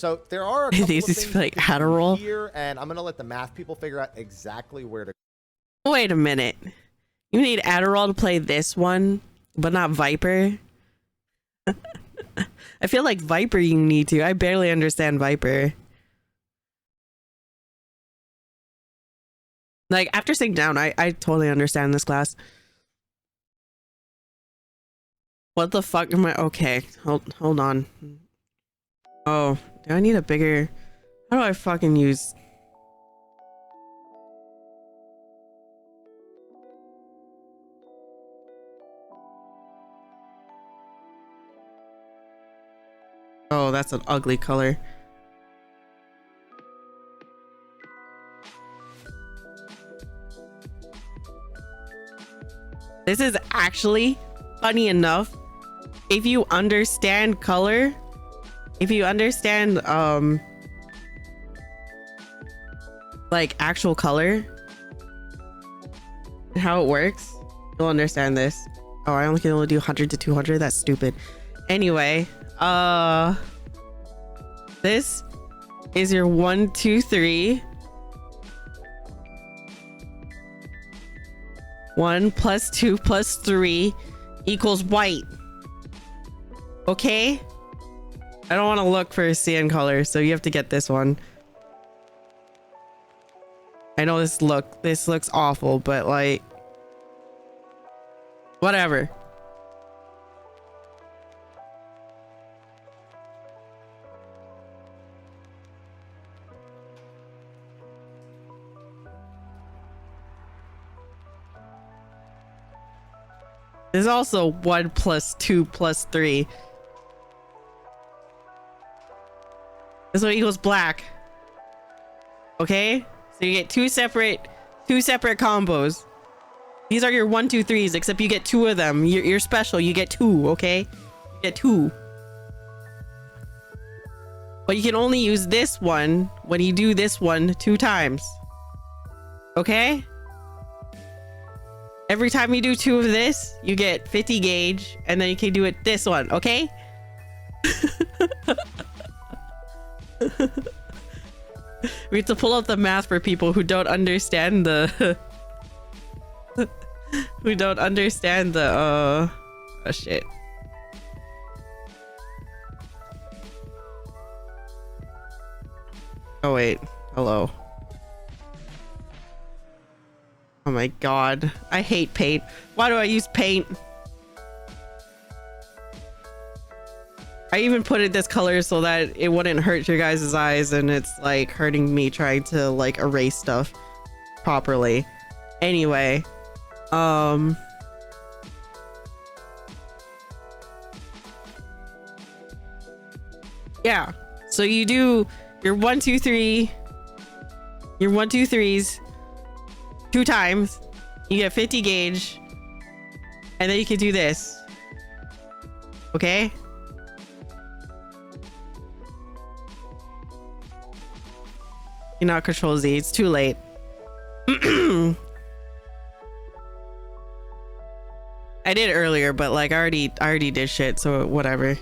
So there are a couple These of just things feel like you can do Adderall. here, and I'm gonna let the math people figure out exactly where to. Wait a minute. You need Adderall to play this one, but not Viper? I feel like Viper you need to. I barely understand Viper. Like, after sitting down, I totally understand this class. What the fuck am I? Okay, hold on. Oh, do I need a bigger... How do I fucking use... Oh, that's an ugly color. This is actually funny enough. If you understand color, if you understand like actual color and how it works, you'll understand this. Oh, I only can only do 100 to 200. That's stupid. Anyway, this is your 1, 2, 3. 1 plus 2 plus 3 equals white. Okay? I don't want to look for a cyan color, so you have to get this one. I know this looks awful, but like, whatever. There's also 1 plus 2 plus 3. This one equals black. Okay? So you get two separate combos. These are your 1, 2, 3s, except you get 2 of them. You're special. You get 2, okay? You get 2. But you can only use this one when you do this one 2 times. Okay? Every time you do 2 of this, you get 50 gauge, and then you can do it this one, okay? We have to pull up the math for people who don't understand the who don't understand the oh shit. Oh wait, hello. Oh my god, I hate paint. Why do I use paint? I even put it this color so that it wouldn't hurt your guys' eyes, and it's like hurting me trying to like erase stuff properly. Anyway, yeah, so you do your 1, 2, 3, your 1, 2, 3s 2 times, you get 50 gauge, and then you can do this, okay? You not control Z, it's too late. I did earlier, but like I already did shit, so whatever.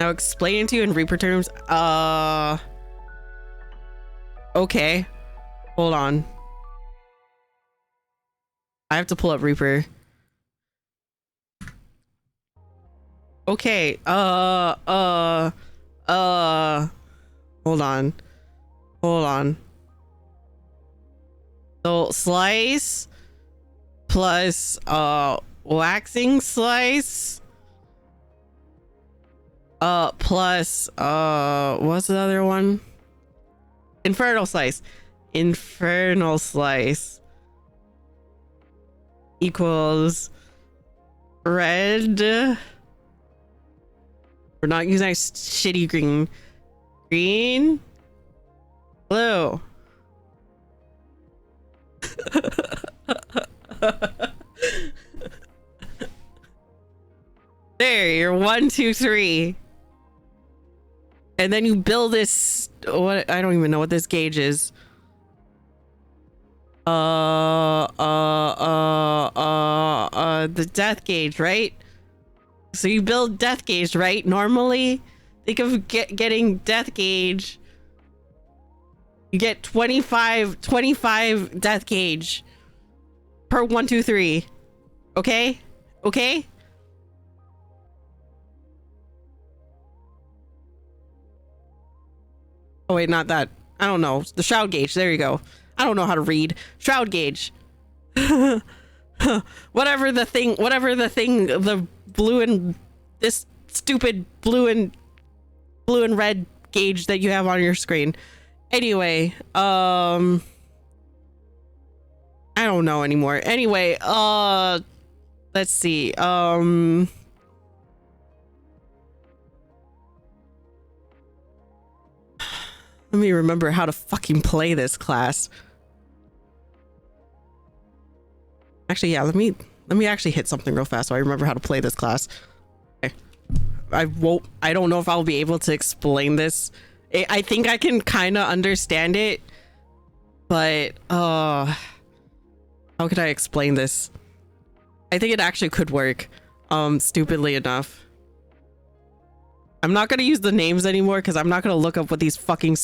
Now explain it to you in Reaper terms. Okay. Hold on. I have to pull up Reaper. Okay. Hold on. So slice plus waxing slice plus what's the other one? Infernal slice equals red. We're not using our shitty green, blue. There, you're 1, 2, 3. And then you build this, what, I don't even know what this gauge is. The death gauge, right? So you build death gauge, right? Normally, Think of getting death gauge. You get 25 death gauge per 1, 2, 3. Okay? Okay? Oh wait, not that. I don't know. The shroud gauge. There you go. I don't know how to read. Shroud gauge. whatever the thing, the blue and this stupid blue and red gauge that you have on your screen. Anyway, I don't know anymore. Anyway, let's see. Let me remember how to fucking play this class. Actually, yeah, let me actually hit something real fast so I remember how to play this class. Okay. I don't know if I'll be able to explain this. I think I can kind of understand it, but how could I explain this? I think it actually could work, stupidly enough. I'm not gonna use the names anymore because I'm not gonna look up what these fucking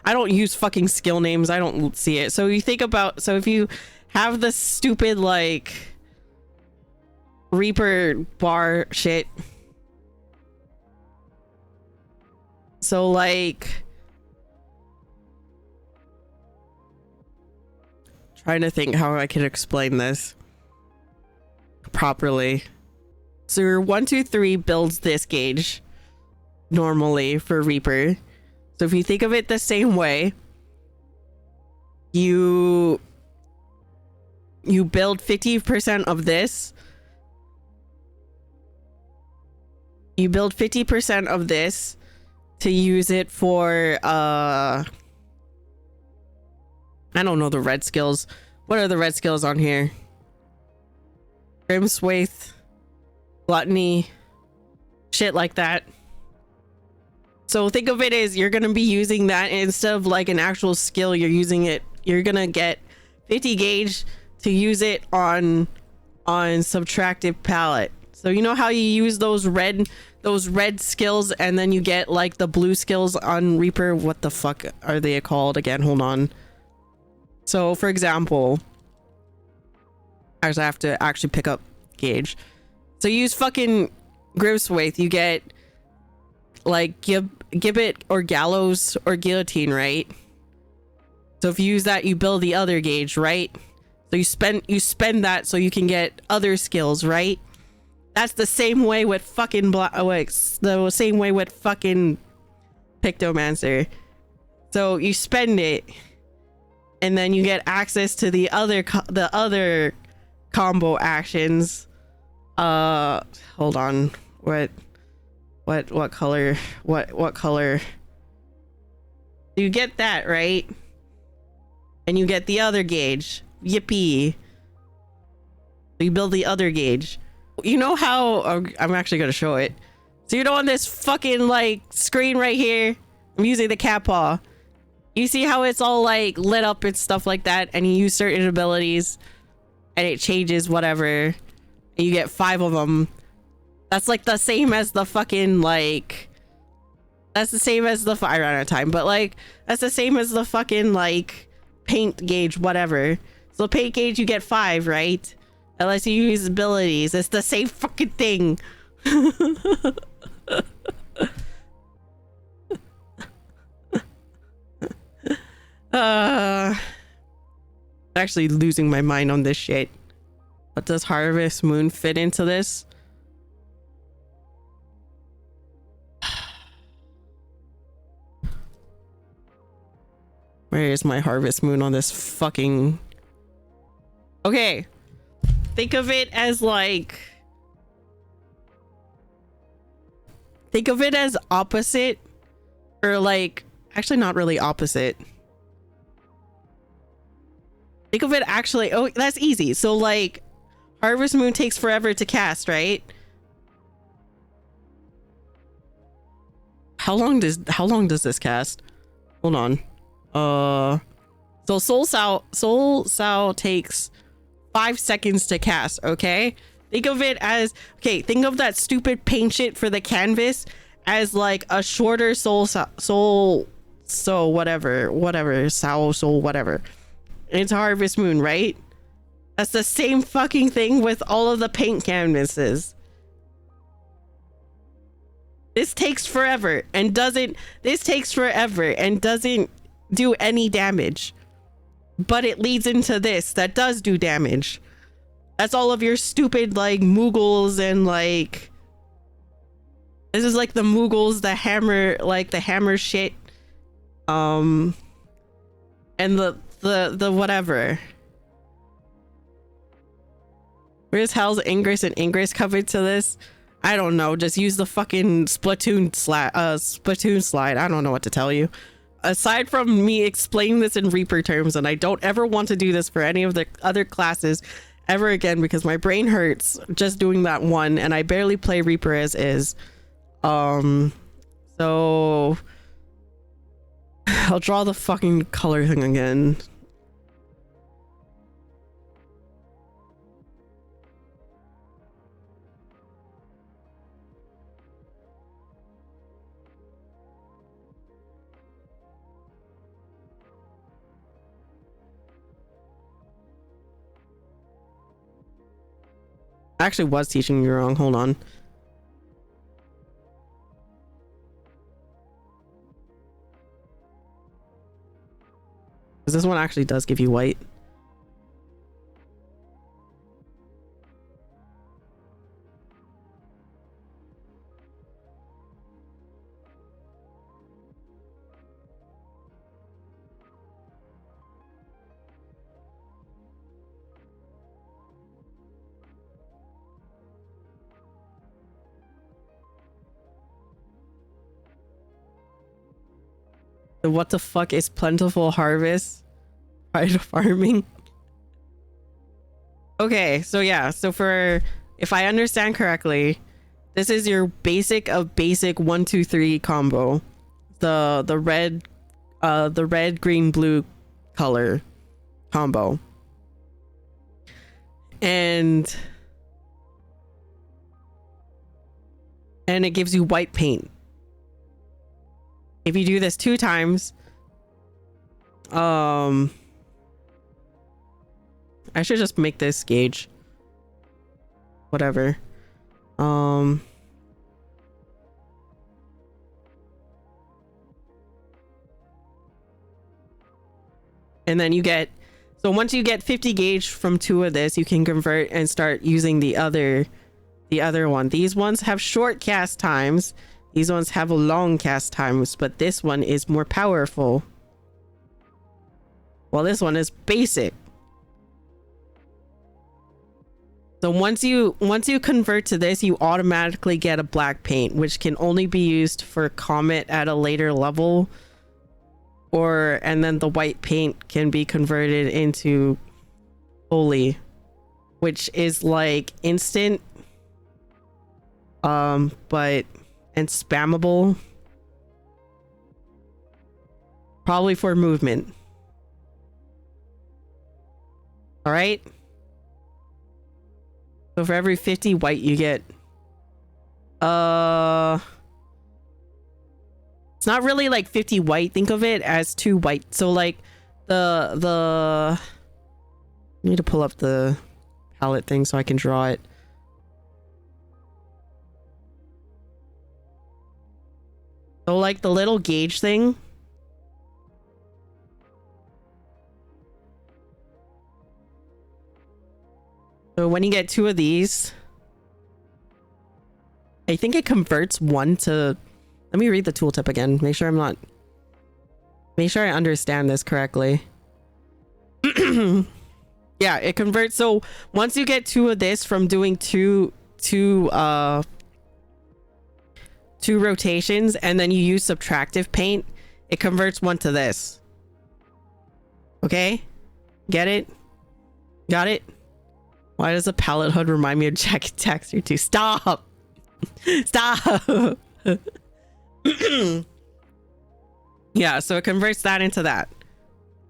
I don't use fucking skill names. I don't see it. So you think about, so if you have the stupid like Reaper bar shit, so like trying to think how I can explain this properly. So your 1, 2, 3 builds this gauge normally for Reaper. So if you think of it the same way, you build 50% of this. You build 50% of this to use it for I don't know the red skills. What are the red skills on here? Grimswaith, Gluttony, shit like that. So think of it as you're gonna be using that instead of like an actual skill. You're using it. You're gonna get 50 gauge to use it on subtractive palette. So you know how you use those red skills and then you get like the blue skills on Reaper. What the fuck are they called again? Hold on. So for example, I just have to actually pick up gauge. So you use fucking Grimswaith, you get like gibbet or gallows or guillotine, right? So if you use that, you build the other gauge, right? So you spend that so you can get other skills, right? That's the same way with fucking the same way with fucking Pictomancer. So you spend it and then you get access to the other combo actions. Hold on. What color? What color? You get that, right? And you get the other gauge. Yippee. You build the other gauge. You know how I'm actually gonna show it. So you know on this fucking like screen right here, I'm using the cat paw. You see how it's all like lit up and stuff like that, and you use certain abilities and it changes whatever, and you get 5 of them. That's like the same as the fucking like, that's the same as the, I ran out of time, but like that's the same as the fucking like paint gauge, whatever. So paint gauge, you get 5, right? Unless you use abilities. It's the same fucking thing. Actually losing my mind on this shit. What does Harvest Moon fit into this? Where is my Harvest Moon on this fucking... Okay. Think of it as like... Think of it as opposite. Or like... Actually not really opposite. Think of it actually... Oh, that's easy. So like... Harvest Moon takes forever to cast, right? How long does this cast? Hold on. So Soul Sow takes 5 seconds to cast, okay? Think of it as, okay, think of that stupid paint shit for the canvas as like a shorter soul whatever soul whatever into Harvest Moon, right? That's the same fucking thing with all of the paint canvases. This takes forever and doesn't do any damage, but it leads into this that does do damage. That's all of your stupid like Moogles and like, this is like the Moogles, the hammer, like the hammer shit, and the whatever. Where's hell's Ingress and Ingress covered to this? I don't know. Just use the fucking Splatoon slide. I don't know what to tell you. Aside from me explaining this in Reaper terms, and I don't ever want to do this for any of the other classes ever again because my brain hurts just doing that one, and I barely play Reaper as is. So I'll draw the fucking color thing again. I actually was teaching you wrong. Hold on. Because this one actually does give you white. What the fuck is plentiful harvest? Prior to farming? Okay, so yeah, so for, if I understand correctly, this is your basic of basic 1 2 3 combo. The red green blue color combo. And it gives you white paint. If you do this 2 times, I should just make this gauge. Whatever. And then you get, so once you get 50 gauge from 2 of this, you can convert and start using the other one. These ones have short cast times. These ones have a long cast times, but this one is more powerful. Well, this one is basic. So once you convert to this, you automatically get a black paint, which can only be used for Comet at a later level. And then the white paint can be converted into Holy, which is like instant, and spammable, probably for movement. All right, so for every 50 white you get, it's not really like 50 white. Think of it as 2 white. So like I need to pull up the palette thing so I can draw it. So like the little gauge thing. So when you get 2 of these, I think it converts 1 to, let me read the tooltip again. Make sure I understand this correctly. Yeah, it converts. So once you get 2 of this from doing two rotations, and then you use subtractive paint, it converts 1 to this. Okay, get it? Got it? Why does a palette hood remind me of Jack and Daxter 2? Stop. Yeah, so it converts that into that.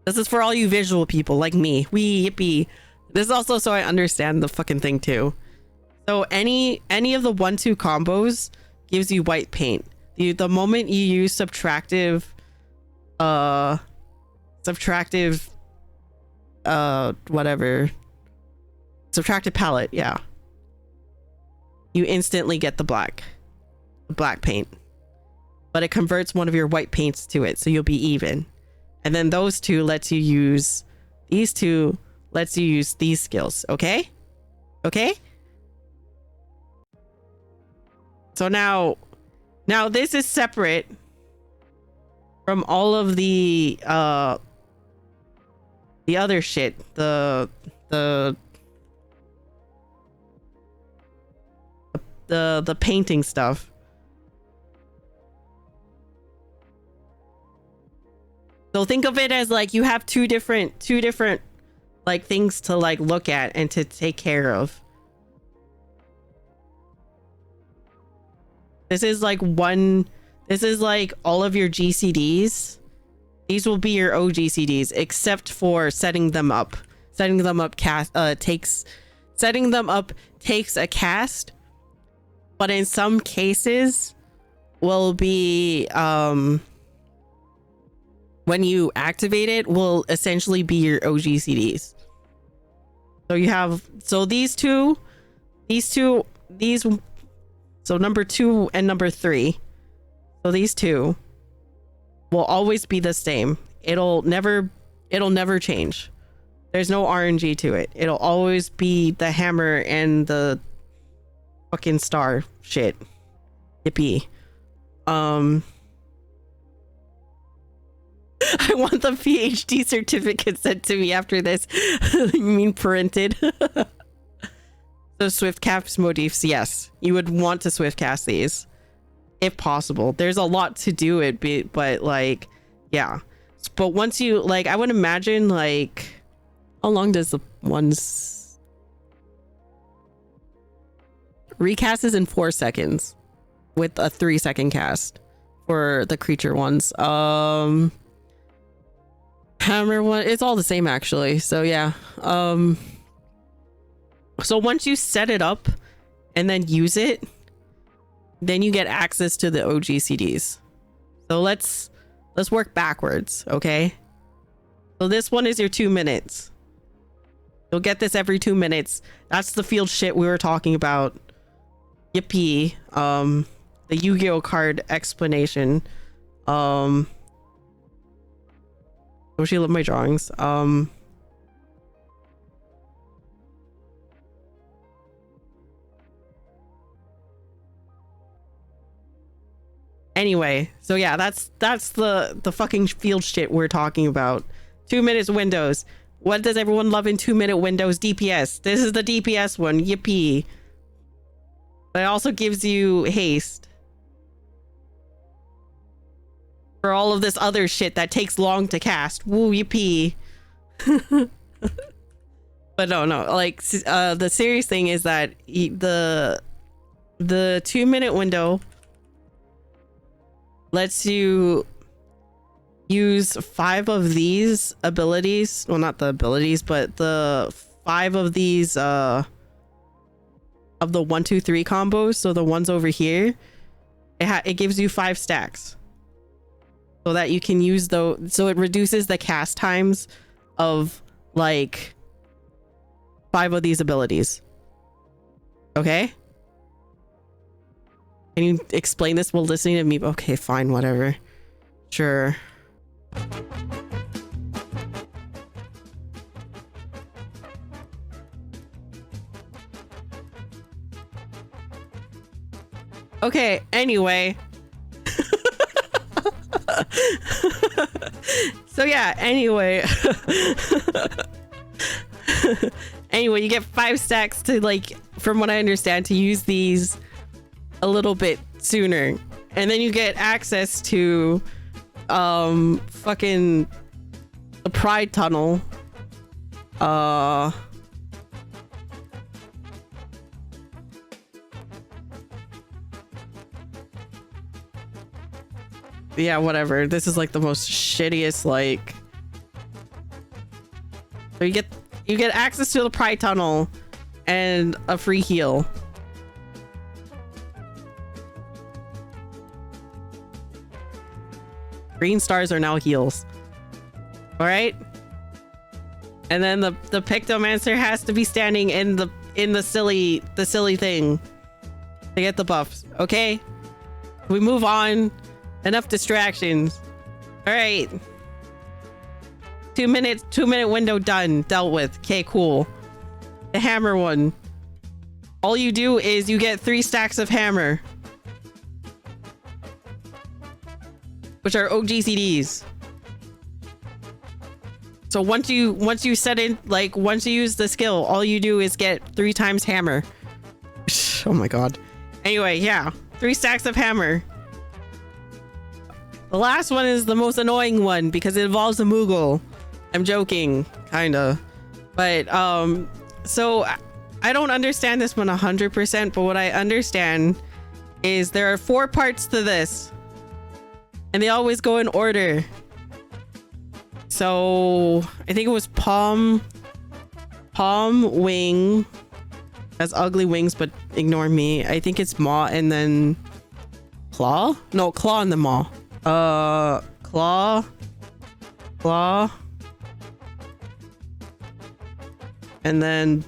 This is for all you visual people like me. Yippee. This is also so I understand the fucking thing too. So any of the 1 2 combos gives you white paint. the moment you use subtractive whatever, subtractive palette, yeah, you instantly get the black paint, but it converts one of your white paints to it, so you'll be even. And then those two lets you use these skills. Okay. So now this is separate from all of the other shit, the painting stuff. So think of it as like you have two different like things to like look at and to take care of. This is like all of your GCDs. These will be your ogcds, except for setting them up. Setting them up takes a cast, but in some cases will be when you activate it, will essentially be your ogcds. So you have these so number 2 and number 3. So these two will always be the same. It'll never change. There's no RNG to it. It'll always be the hammer and the fucking star shit. Yippee. I want the PhD certificate sent to me after this. You mean printed? So swift cast motifs, yes. You would want to swift cast these if possible. There's a lot to do it, but like, yeah. But once you, like, I would imagine, like, how long does the ones recast is in 4 seconds with a 3-second cast for the creature ones. Hammer one, it's all the same actually. So yeah. So once you set it up and then use it, then you get access to the ogcds. So let's work backwards, okay? So this one is your 2 minutes. You'll get this every 2 minutes. That's the field shit we were talking about. Yippee. The Yu-Gi-Oh card explanation. Don't you love my drawings? Anyway, so yeah, that's the fucking field shit we're talking about. 2 minutes windows. What does everyone love in 2 minute windows? DPS. This is the DPS one. Yippee. But it also gives you haste for all of this other shit that takes long to cast. Woo, yippee. But no, like the serious thing is that the 2 minute window lets you use 5 of these abilities. Well, not the abilities, but the 5 of these of the 1, 2, 3 combos. So the ones over here, it gives you 5 stacks so that you can use those. So it reduces the cast times of like 5 of these abilities. Okay, can you explain this while listening to me? Okay, fine, whatever. Sure. Okay, anyway. So yeah, anyway. Anyway, you get 5 stacks to, like, from what I understand, to use these a little bit sooner, and then you get access to fucking the Pride Tunnel. Yeah, whatever. This is like the most shittiest, like, so you get access to the Pride Tunnel and a free heal. Green stars are now heals. All right. And then the pictomancer has to be standing in the silly thing to get the buffs. Okay. We move on. Enough distractions. All right. 2 minute window done. Dealt with. Okay, cool. The hammer one. All you do is you get 3 stacks of hammer, which are ogcds. So once you set in, like, once you use the skill, all you do is get 3 times hammer. Oh my god. Anyway, yeah, 3 stacks of hammer. The last one is the most annoying one because it involves a Moogle. I'm joking, kinda. But so I don't understand this one 100%, but what I understand is there are 4 parts to this, and they always go in order. So I think it was palm, wing. Has ugly wings, but ignore me. I think it's maw and then claw. No, claw and the maw. Claw. And then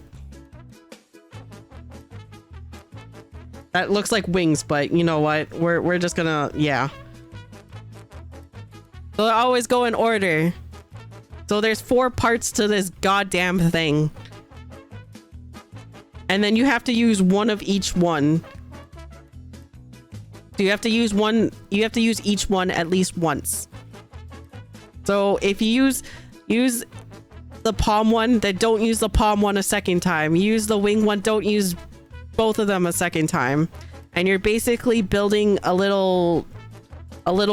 that looks like wings, but you know what? We're just gonna, yeah. So they always go in order. So there's 4 parts to this goddamn thing. And then you have to use one of each one. So you have to use each one at least once. So if you use the palm one, then don't use the palm one a second time. Use the wing one, don't use both of them a second time. And you're basically building a little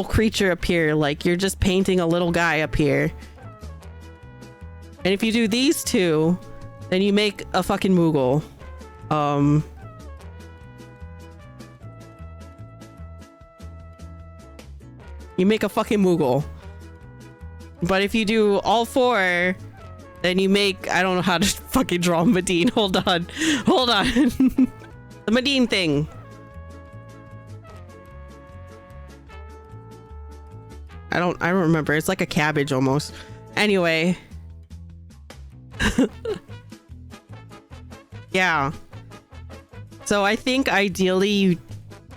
creature up here, like you're just painting a little guy up here. And if you do these 2, then you make a fucking Moogle. You make a fucking Moogle. But if you do all 4, then you make, I don't know how to fucking draw Mae'lyn. Hold on. The Mae'lyn thing. I don't remember. It's like a cabbage almost. Anyway. Yeah. So I think ideally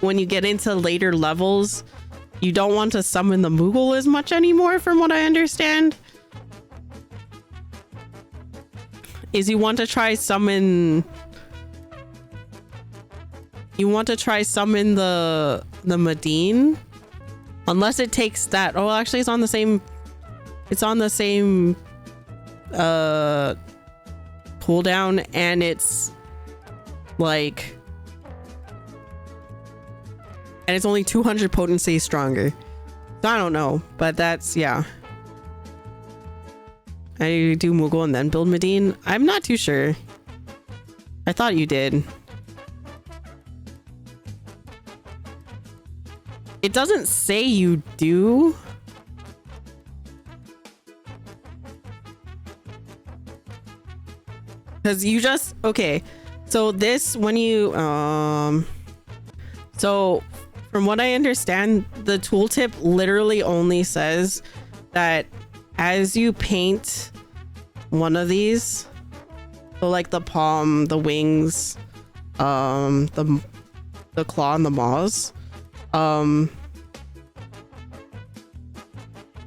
when you get into later levels, you don't want to summon the Moogle as much anymore, from what I understand. Is you want to try summon the Mae'lyn, unless it takes that. Oh, actually it's on the same cooldown, and it's like, and it's only 200 potency stronger. So I don't know, but that's, yeah. I do Moogle and then build Mae'lyn. I'm not too sure. I thought you did. It doesn't say you do. Because you just, okay. So this, when you, so from what I understand, the tooltip literally only says that as you paint one of these, so like the palm, the wings, the claw and the maws,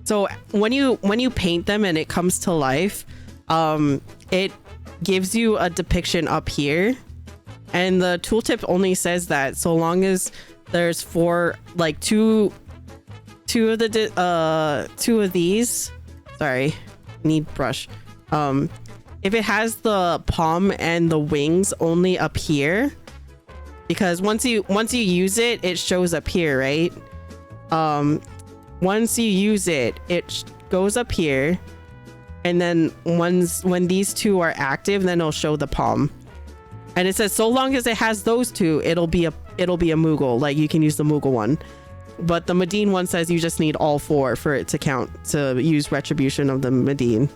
so when you paint them and it comes to life, it gives you a depiction up here, and the tooltip only says that so long as there's 4, like two of these, sorry, need brush. If it has the palm and the wings only up here, because once you use it, it shows up here, right? Once you use it, it goes up here, and then when these 2 are active, then it'll show the palm. And it says so long as it has those 2, it'll be a Moogle. Like you can use the Moogle one. But the Mae'lyn one says you just need all 4 for it to count, to use retribution of the Mae'lyn.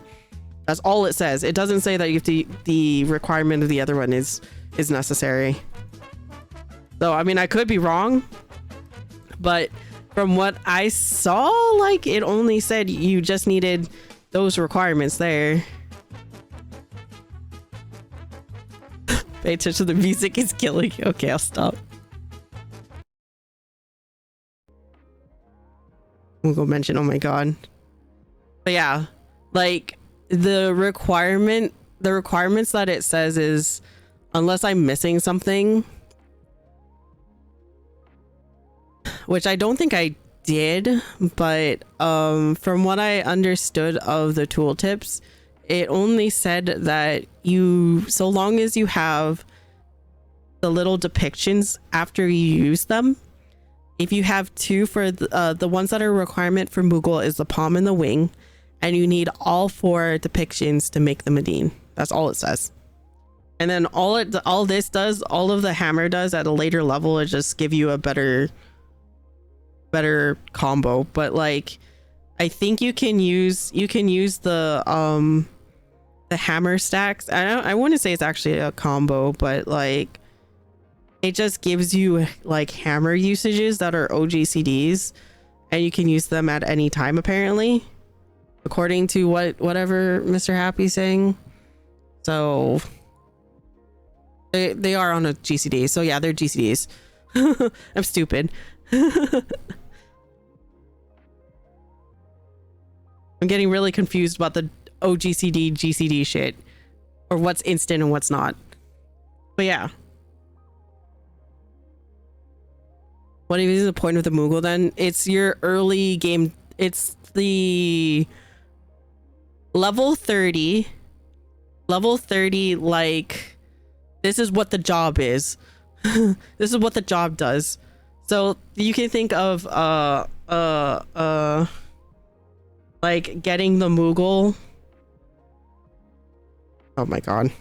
That's all it says. It doesn't say that you have to, the requirement of the other one is necessary. So I mean, I could be wrong, but From what I saw, like it only said you just needed those requirements there. Pay attention to the music is killing you. Okay, I'll stop. I'm gonna go mention, oh my god. But yeah, like the requirements that it says is, unless I'm missing something, which I don't think I did, but from what I understood of the tooltips, it only said that so long as you have the little depictions after you use them, if you have two for the ones that are a requirement for Moogle is the palm and the wing, and you need all 4 depictions to make the Mae'lyn. That's all it says. And then all this does, all of the hammer does at a later level is just give you a better combo. But like, I think you can use the hammer stacks. I wouldn't say it's actually a combo, but like it just gives you like hammer usages that are ogcds, and you can use them at any time apparently, according to whatever Mr. Happy's saying. So they are on a GCD, so yeah, they're GCDs. I'm stupid. I'm getting really confused about the OGCD GCD shit, or what's instant and what's not. But yeah, what is the point of the Moogle then? It's your early game. It's the level 30, like this is what the job is. This is what the job does. So you can think of like getting the Moogle. Oh my god.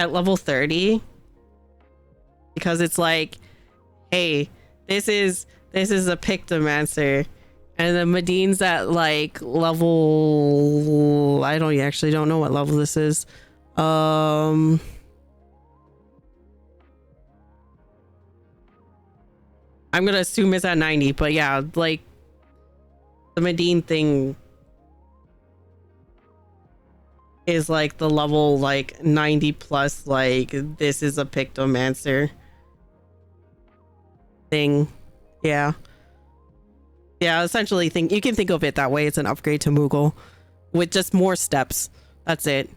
At level 30, because it's like, hey, this is a pictomancer, and the Mae'lyn's at like level, I don't know what level this is. I'm gonna assume it's at 90, but yeah, like the Mae'lyn thing is like the level like 90 plus, like this is a pictomancer thing. Yeah, essentially you can think of it that way. It's an upgrade to Moogle with just more steps. That's it.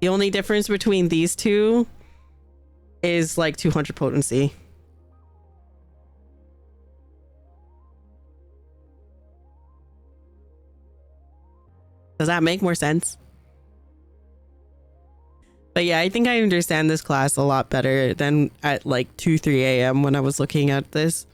The only difference between these two is like 200 potency. Does that make more sense? But yeah, I think I understand this class a lot better than at like 2-3 a.m. when I was looking at this.